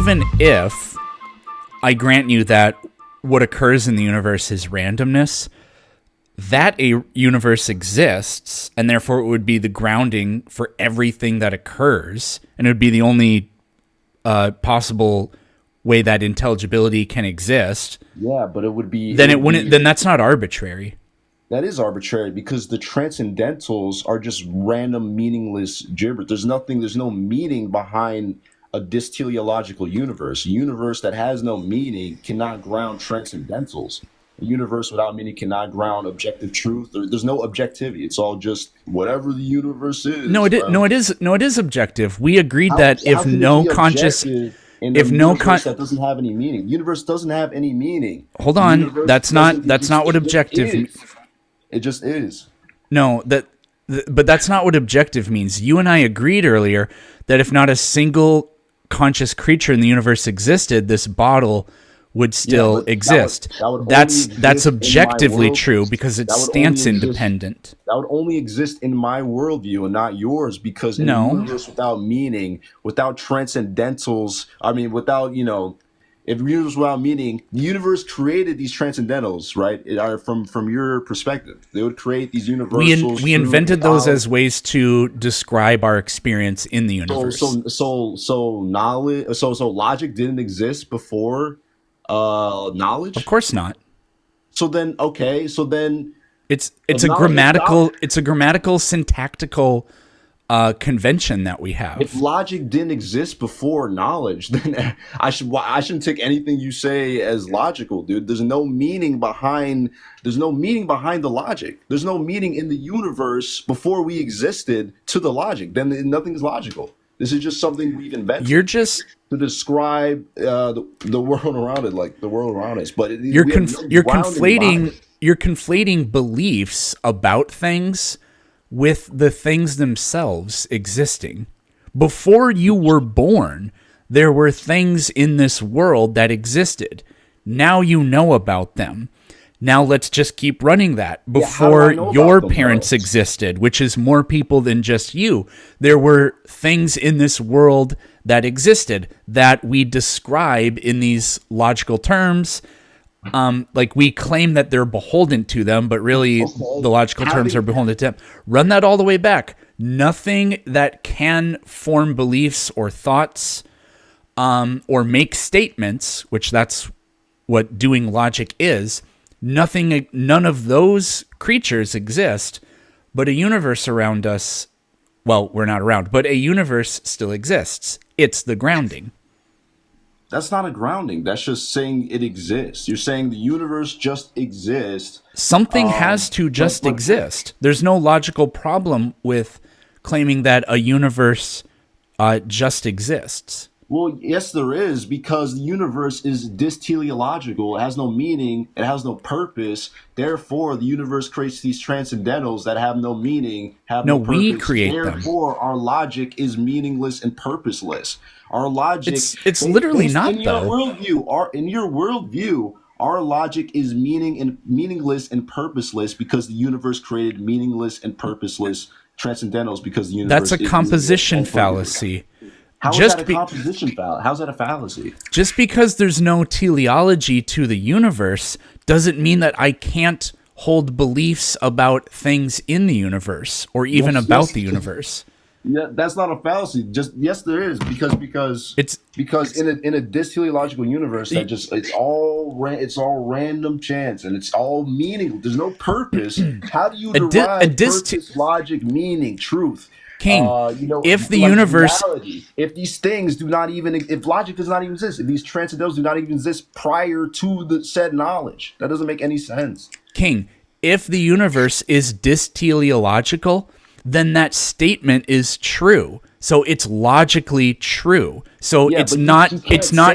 even if I grant you that what occurs in the universe is randomness, that a universe exists, and therefore it would be the grounding for everything that occurs, and it would be the only possible way that intelligibility can exist. Yeah, but it would be... Then that's not arbitrary. That is arbitrary because the transcendentals are just random, meaningless gibberish. There's no meaning behind a dysteleological universe. A universe that has no meaning cannot ground transcendentals. A universe without meaning cannot ground objective truth. There's no objectivity. It's all just whatever the universe is. No, it is objective. We agreed that if no conscious... If no that doesn't have any meaning. The universe doesn't have any meaning. Hold on. That's not what objective means. It just is. No, but that's not what objective means. You and I agreed earlier that if not a single conscious creature in the universe existed, this bottle would still exist. That's objectively true because it stands independent. That would only exist in my worldview and not yours, because in a universe without meaning, without transcendentals, if the universe without meaning, the universe created these transcendentals, right? From your perspective, they would create these universals. We invented those as ways to describe our experience in the universe. So knowledge, so logic didn't exist before knowledge? Of course not. So then it's a grammatical syntactical convention that we have. If logic didn't exist before knowledge, then I shouldn't take anything you say as logical, dude. There's no meaning behind the logic. There's no meaning in the universe before we existed to the logic. Then nothing is logical. This is just something we've invented. You're just to describe the world around it, like the world around us. But you're conflating beliefs about things with the things themselves existing. Before you were born, there were things in this world that existed. Now you know about them. Now let's just keep running that. Before your parents existed, which is more people than just you, there were things in this world that existed that we describe in these logical terms. Like we claim that they're beholden to them, but really the logical terms are beholden to them. Run that all the way back. Nothing that can form beliefs or thoughts or make statements, which that's what doing logic is. None of those creatures exist, but a universe around us, well, we're not around, but a universe still exists. It's the grounding. That's not a grounding. That's just saying it exists. You're saying the universe just exists. Something has to just exist. There's no logical problem with claiming that a universe just exists. Well, yes, there is, because the universe is dysteleological. It has no meaning. It has no purpose. Therefore, the universe creates these transcendentals that have no meaning, have no purpose. We create them. Therefore, our logic is meaningless and purposeless. Our logic... It's literally not, in your worldview, our logic is meaningless and purposeless because the universe created meaningless and purposeless transcendentals because the universe... That's a composition fallacy. How is that a composition fallacy? How's that a fallacy? Just because there's no teleology to the universe doesn't mean that I can't hold beliefs about things in the universe or even about the universe. Yeah, that's not a fallacy. Just yes, there is because in a dysteleological universe that just it's all random chance and it's all meaningless. There's no purpose. How do you derive purpose, logic, meaning, truth? King, if the universe, reality, if these things do not even, if logic does not even exist, if these transcendentals do not even exist prior to the said knowledge, that doesn't make any sense. King, if the universe is dysteleological, then that statement is true. So it's logically true. So it's not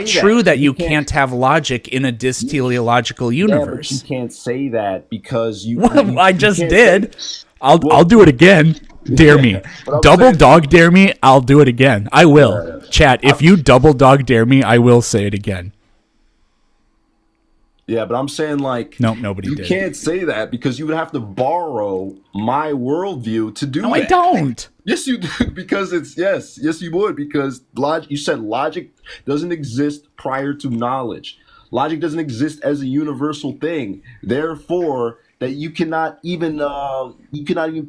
true that you can't have logic in a dysteleological universe. Yeah, but you can't say that because you. Well, I just did. I'll do it again. Dare me. Double dog dare me, I'll do it again. I will. Chat, if you double dog dare me, I will say it again. Yeah, but I'm saying like Nope, nobody you did. can't say that because you would have to borrow my worldview to do No, that. I don't. Yes, you do because it's yes, you would because you said logic doesn't exist prior to knowledge. Logic doesn't exist as a universal thing. Therefore, that you cannot even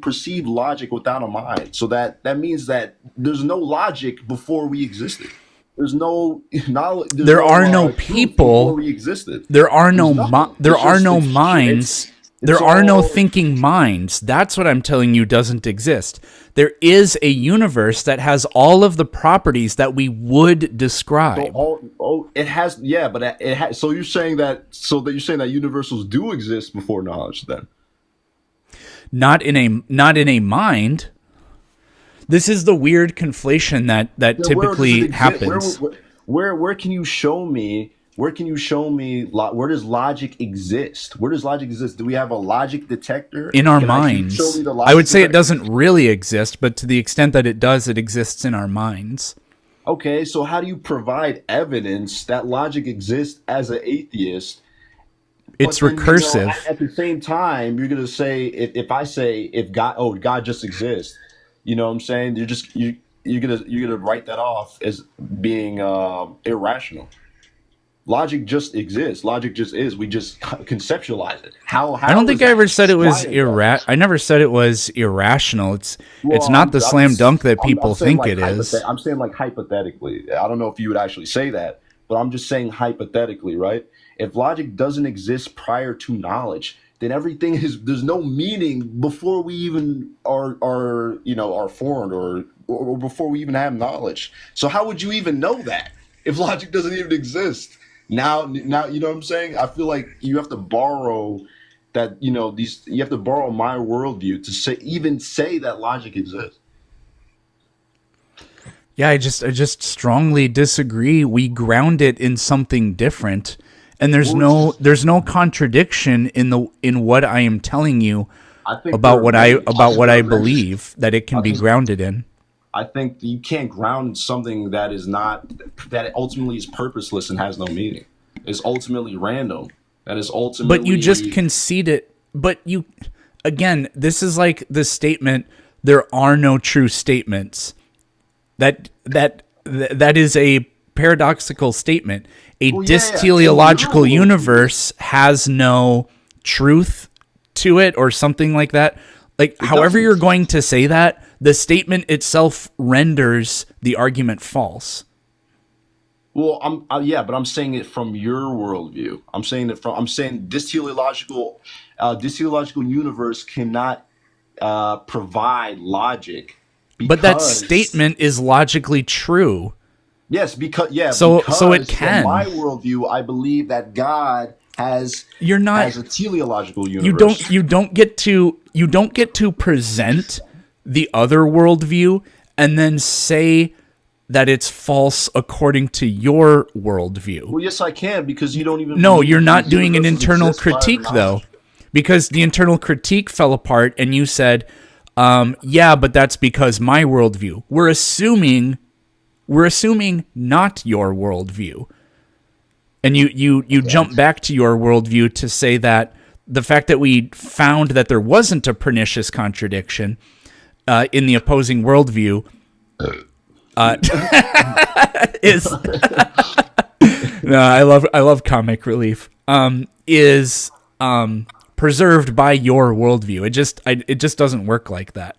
perceive logic without a mind. So that means that there's no logic before we existed. There's no knowledge. There are no truth before people. we existed. There are There's no nothing. there It's are just no it's minds. it's There are no all thinking minds. That's what I'm telling you doesn't exist. There is a universe that has all of the properties that we would describe. it has but it has. So you're saying that universals do exist before knowledge then? Not in a mind. This is the weird conflation that Then where does it typically exist? happens. Where can you show me? Where can you show me? Where does logic exist? Where does logic exist? Do we have a logic detector In our Can actually show minds. me the I would logic say it detector? doesn't really exist, but to the extent that it does, it exists in our minds. Okay, so how do you provide evidence that logic exists as an atheist? It's But then, recursive. at the same time, you're gonna say if I say if God just exists, you know what I'm saying? You're gonna write that off as being irrational. Logic just exists. Logic just is. We just conceptualize it. How I don't is think I that? ever said it Why was is that? I never said it was irrational. It's Well, not the slam dunk that I'm people saying think like it is. I'm saying like hypothetically. I don't know if you would actually say that, but I'm just saying hypothetically, right? If logic doesn't exist prior to knowledge, then there's no meaning before we even are formed or before we even have knowledge. So how would you even know that if logic doesn't even exist? Now you know what I'm saying? I feel like you have to borrow that you have to borrow my worldview to say that logic exists. Yeah, I just strongly disagree. We ground it in something different, and Well, there's no contradiction in what I am telling you I think about what there I are many. believe that it can I be think grounded in. I think you can't ground something that is not that ultimately is purposeless and has no meaning. It's ultimately random. That is But you just ultimately concede it. But you, again, this is like the statement, there are no true statements. That is a paradoxical statement. A well, yeah. In your dysteleological worldview, universe has no truth to it or something like that. Like, it however doesn't. you're going to say that, the statement itself renders the argument false. Well, but I'm saying it from your worldview. I'm saying this teleological universe cannot provide logic But that because statement is logically true. yes, So it because from my can. worldview, I believe that God You're not has a teleological you universe. don't get to present the other worldview and then say that it's false according to your worldview. Well, yes, I can because you don't even No, believe you're that not these doing an universes internal exist prior to critique though, knowledge. because the internal critique fell apart and you said, yeah, but that's because my worldview. We're assuming not your worldview. And you Okay. jump back to your worldview to say that the fact that we found that there wasn't a pernicious contradiction in the opposing worldview uh, is no, I love comic relief. Is preserved by your worldview. It just doesn't work like that.